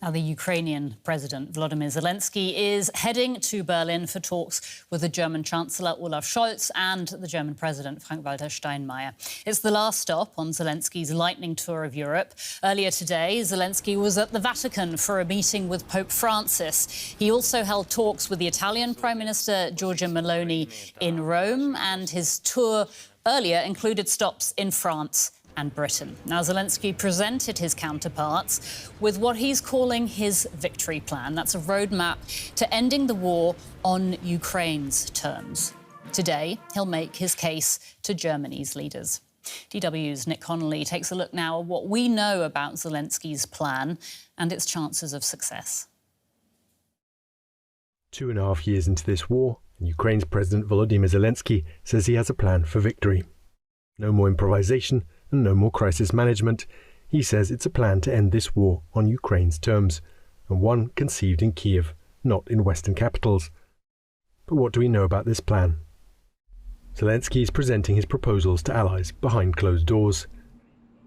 Now, the Ukrainian President Volodymyr Zelenskyy is heading to Berlin for talks with the German Chancellor Olaf Scholz and the German President Frank-Walter Steinmeier. It's the last stop on Zelenskyy's lightning tour of Europe. Earlier today, Zelenskyy was at the Vatican for a meeting with Pope Francis. He also held talks with the Italian Prime Minister Giorgia Meloni in Rome, and his tour earlier included stops in France and Britain. Now, Zelenskyy presented his counterparts with what he's calling his victory plan. That's a roadmap to ending the war on Ukraine's terms. Today, he'll make his case to Germany's leaders. DW's Nick Connolly takes a look now at what we know about Zelenskyy's plan and its chances of success. 2.5 years into this war, Ukraine's President Volodymyr Zelenskyy says he has a plan for victory. No more improvisation and no more crisis management. He says it's a plan to end this war on Ukraine's terms, and one conceived in Kyiv, not in Western capitals. But what do we know about this plan? Zelenskyy is presenting his proposals to allies behind closed doors.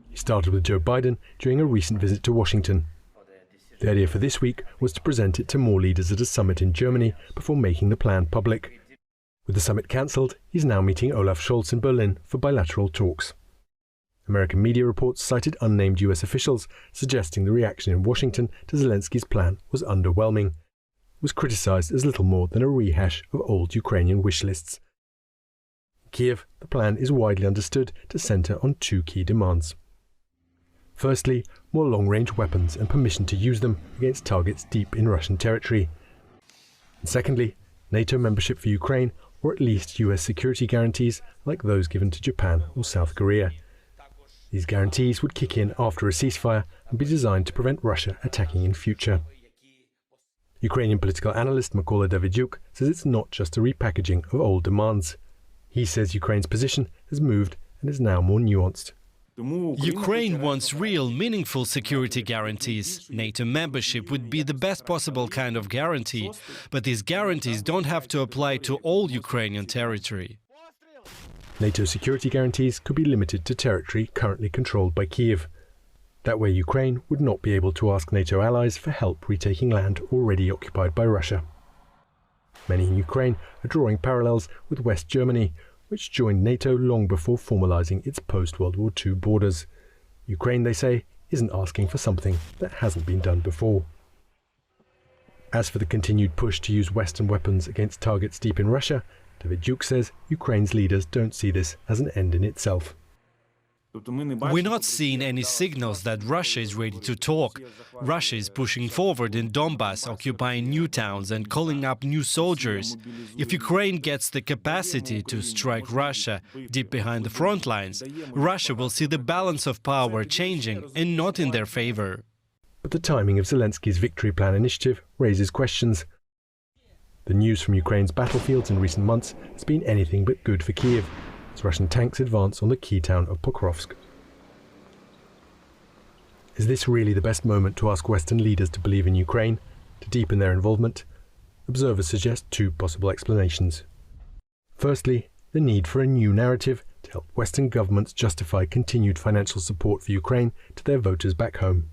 He started with Joe Biden during a recent visit to Washington. The idea for this week was to present it to more leaders at a summit in Germany before making the plan public. With the summit cancelled, he's now meeting Olaf Scholz in Berlin for bilateral talks. American media reports cited unnamed US officials suggesting the reaction in Washington to Zelenskyy's plan was underwhelming. It was criticized as little more than a rehash of old Ukrainian wish lists. In Kyiv, the plan is widely understood to center on two key demands. Firstly, more long-range weapons and permission to use them against targets deep in Russian territory. And secondly, NATO membership for Ukraine, or at least US security guarantees like those given to Japan or South Korea. These guarantees would kick in after a ceasefire and be designed to prevent Russia attacking in future. Ukrainian political analyst Mykola Davydiuk says it's not just a repackaging of old demands. He says Ukraine's position has moved and is now more nuanced. Ukraine wants real, meaningful security guarantees. NATO membership would be the best possible kind of guarantee, but these guarantees don't have to apply to all Ukrainian territory. NATO security guarantees could be limited to territory currently controlled by Kyiv. That way Ukraine would not be able to ask NATO allies for help retaking land already occupied by Russia. Many in Ukraine are drawing parallels with West Germany, which joined NATO long before formalizing its post-World War II borders. Ukraine, they say, isn't asking for something that hasn't been done before. As for the continued push to use Western weapons against targets deep in Russia, Davydiuk says Ukraine's leaders don't see this as an end in itself. We're not seeing any signals that Russia is ready to talk. Russia is pushing forward in Donbass, occupying new towns and calling up new soldiers. If Ukraine gets the capacity to strike Russia deep behind the front lines, Russia will see the balance of power changing and not in their favor. But the timing of Zelenskyy's victory plan initiative raises questions. The news from Ukraine's battlefields in recent months has been anything but good for Kyiv, as Russian tanks advance on the key town of Pokrovsk. Is this really the best moment to ask Western leaders to believe in Ukraine, to deepen their involvement? Observers suggest two possible explanations. Firstly, the need for a new narrative to help Western governments justify continued financial support for Ukraine to their voters back home.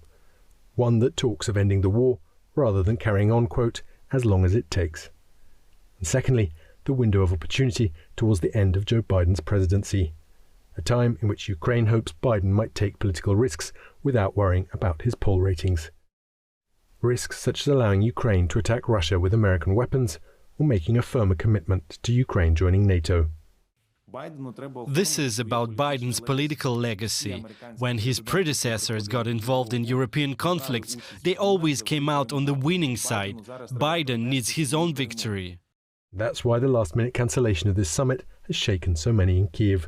One that talks of ending the war, rather than carrying on, quote, as long as it takes. And secondly, the window of opportunity towards the end of Joe Biden's presidency, a time in which Ukraine hopes Biden might take political risks without worrying about his poll ratings. Risks such as allowing Ukraine to attack Russia with American weapons or making a firmer commitment to Ukraine joining NATO. This is about Biden's political legacy. When his predecessors got involved in European conflicts, they always came out on the winning side. Biden needs his own victory. That's why the last-minute cancellation of this summit has shaken so many in Kyiv.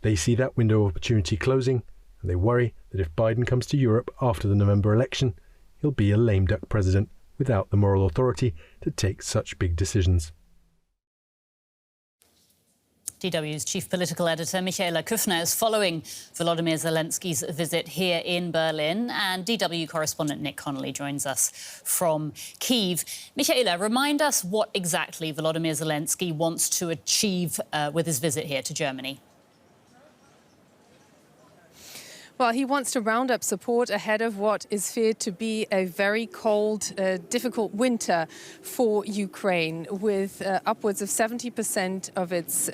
They see that window of opportunity closing, and they worry that if Biden comes to Europe after the November election, he'll be a lame duck president without the moral authority to take such big decisions. DW's chief political editor Michaela Küfner is following Volodymyr Zelenskyy's visit here in Berlin, and DW correspondent Nick Connolly joins us from Kyiv. Michaela, remind us what exactly Volodymyr Zelenskyy wants to achieve with his visit here to Germany. Well, he wants to round up support ahead of what is feared to be a very cold, difficult winter for Ukraine, with upwards of 70% of its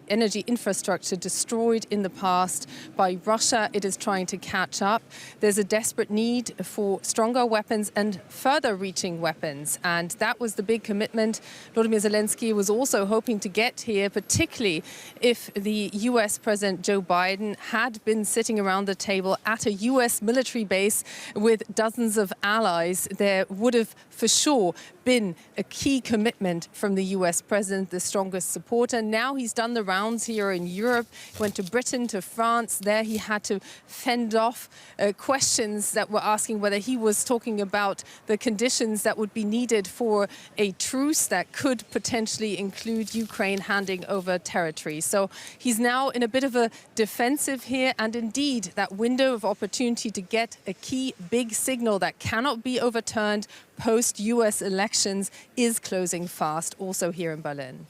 energy infrastructure destroyed in the past by Russia. It is trying to catch up. There's a desperate need for stronger weapons and further reaching weapons. And that was the big commitment Volodymyr Zelenskyy was also hoping to get here, particularly if the US President Joe Biden had been sitting around the table at a US military base with dozens of allies. There would have for sure been a key commitment from the US president, the strongest supporter. Now he's done the rounds here in Europe. He went to Britain, to France. There he had to fend off questions that were asking whether he was talking about the conditions that would be needed for a truce that could potentially include Ukraine handing over territory. So he's now in a bit of a defensive here, and indeed that window of opportunity to get a key big signal that cannot be overturned post-US elections is closing fast, also here in Berlin.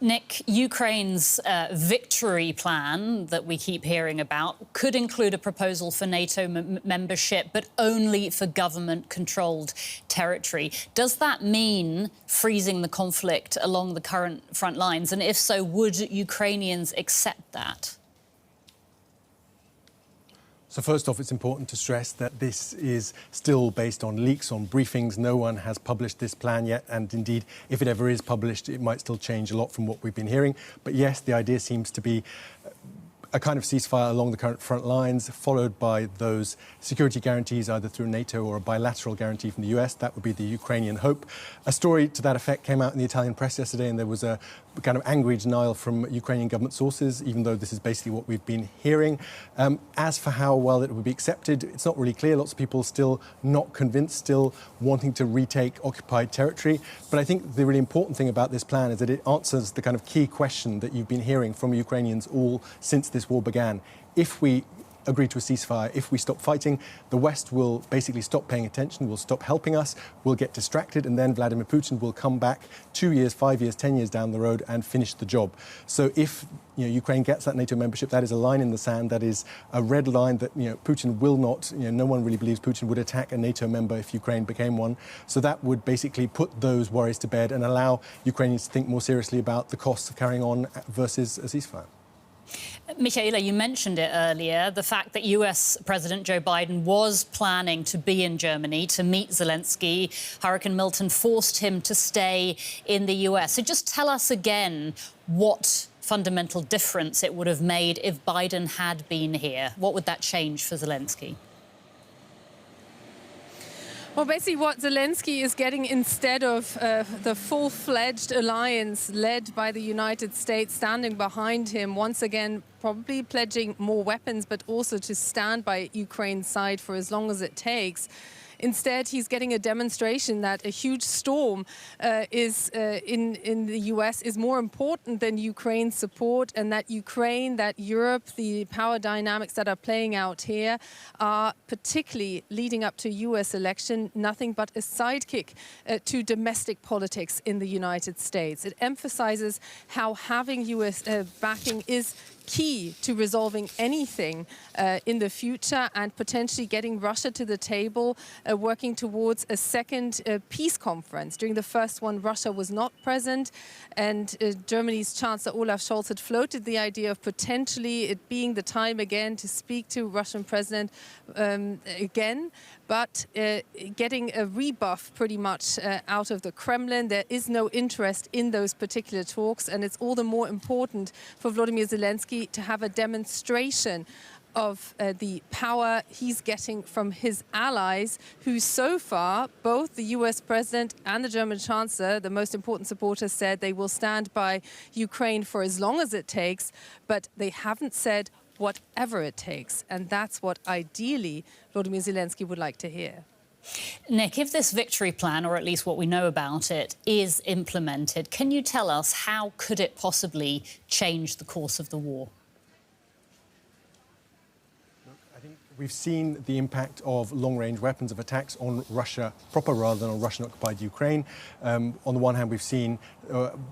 Nick, Ukraine's victory plan that we keep hearing about could include a proposal for NATO membership, but only for government-controlled territory. Does that mean freezing the conflict along the current front lines? And if so, would Ukrainians accept that? So first off, it's important to stress that this is still based on leaks, on briefings. No one has published this plan yet. And indeed, if it ever is published, it might still change a lot from what we've been hearing. But yes, the idea seems to be a kind of ceasefire along the current front lines, followed by those security guarantees either through NATO or a bilateral guarantee from the US. That would be the Ukrainian hope. A story to that effect came out in the Italian press yesterday, and there was a kind of angry denial from Ukrainian government sources, even though this is basically what we've been hearing. As for how well it would be accepted, it's not really clear. Lots of people still not convinced, still wanting to retake occupied territory. But I think the really important thing about this plan is that it answers the kind of key question that you've been hearing from Ukrainians all since this war began. If we agree to a ceasefire, if we stop fighting, the West will basically stop paying attention, will stop helping us, we'll get distracted, and then Vladimir Putin will come back 2 years, 5 years, 10 years down the road and finish the job. So if Ukraine gets that NATO membership, that is a line in the sand, that is a red line that Putin will not, no one really believes Putin would attack a NATO member if Ukraine became one. So that would basically put those worries to bed and allow Ukrainians to think more seriously about the costs of carrying on versus a ceasefire. Michaela, you mentioned it earlier, the fact that US President Joe Biden was planning to be in Germany to meet Zelenskyy. Hurricane Milton forced him to stay in the US. So just tell us again what fundamental difference it would have made if Biden had been here. What would that change for Zelenskyy? Well, basically what Zelenskyy is getting instead of the full-fledged alliance led by the United States standing behind him, once again probably pledging more weapons, but also to stand by Ukraine's side for as long as it takes. Instead, he's getting a demonstration that a huge storm in the US is more important than Ukraine's support, and that Ukraine, that Europe, the power dynamics that are playing out here are particularly leading up to US election, nothing but a sidekick to domestic politics in the United States. It emphasizes how having US backing is key to resolving anything in the future, and potentially getting Russia to the table, working towards a second peace conference. During the first one, Russia was not present, and Germany's Chancellor Olaf Scholz had floated the idea of potentially it being the time again to speak to Russian President again, but getting a rebuff pretty much out of the Kremlin. There is no interest in those particular talks, and it's all the more important for Volodymyr Zelenskyy to have a demonstration of the power he's getting from his allies, who so far, both the US President and the German Chancellor, the most important supporters, said they will stand by Ukraine for as long as it takes, but they haven't said whatever it takes. And that's what ideally Volodymyr Zelenskyy would like to hear. Nick, if this victory plan, or at least what we know about it, is implemented, can you tell us how could it possibly change the course of the war? We've seen the impact of long-range weapons of attacks on Russia proper rather than on Russian-occupied Ukraine. On the one hand, we've seen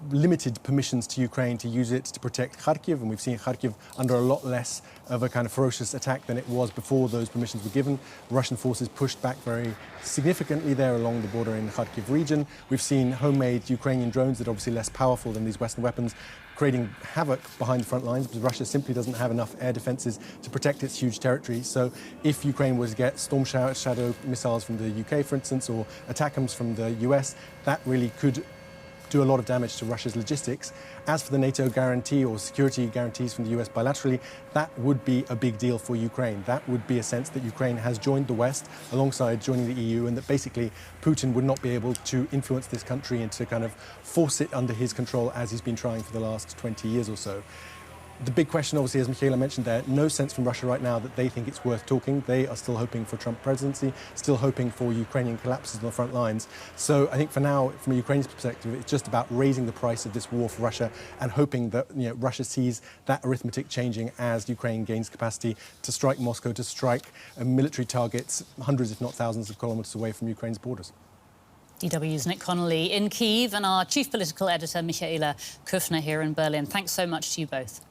limited permissions to Ukraine to use it to protect Kharkiv, and we've seen Kharkiv under a lot less of a kind of ferocious attack than it was before those permissions were given. Russian forces pushed back very significantly there along the border in the Kharkiv region. We've seen homemade Ukrainian drones that are obviously less powerful than these Western weapons, creating havoc behind the front lines because Russia simply doesn't have enough air defences to protect its huge territory. So if Ukraine was to get Storm Shadow missiles from the UK, for instance, or ATACMS from the US, that really could do a lot of damage to Russia's logistics. As for the NATO guarantee or security guarantees from the US bilaterally, that would be a big deal for Ukraine. That would be a sense that Ukraine has joined the West alongside joining the EU, and that basically Putin would not be able to influence this country and to kind of force it under his control as he's been trying for the last 20 years or so. The big question, obviously, as Michaela mentioned there, no sense from Russia right now that they think it's worth talking. They are still hoping for Trump presidency, still hoping for Ukrainian collapses on the front lines. So I think for now, from a Ukrainian perspective, it's just about raising the price of this war for Russia and hoping that Russia sees that arithmetic changing as Ukraine gains capacity to strike Moscow, to strike military targets hundreds, if not thousands of kilometers away from Ukraine's borders. DW's Nick Connolly in Kyiv and our chief political editor, Michaela Küfner, here in Berlin. Thanks so much to you both.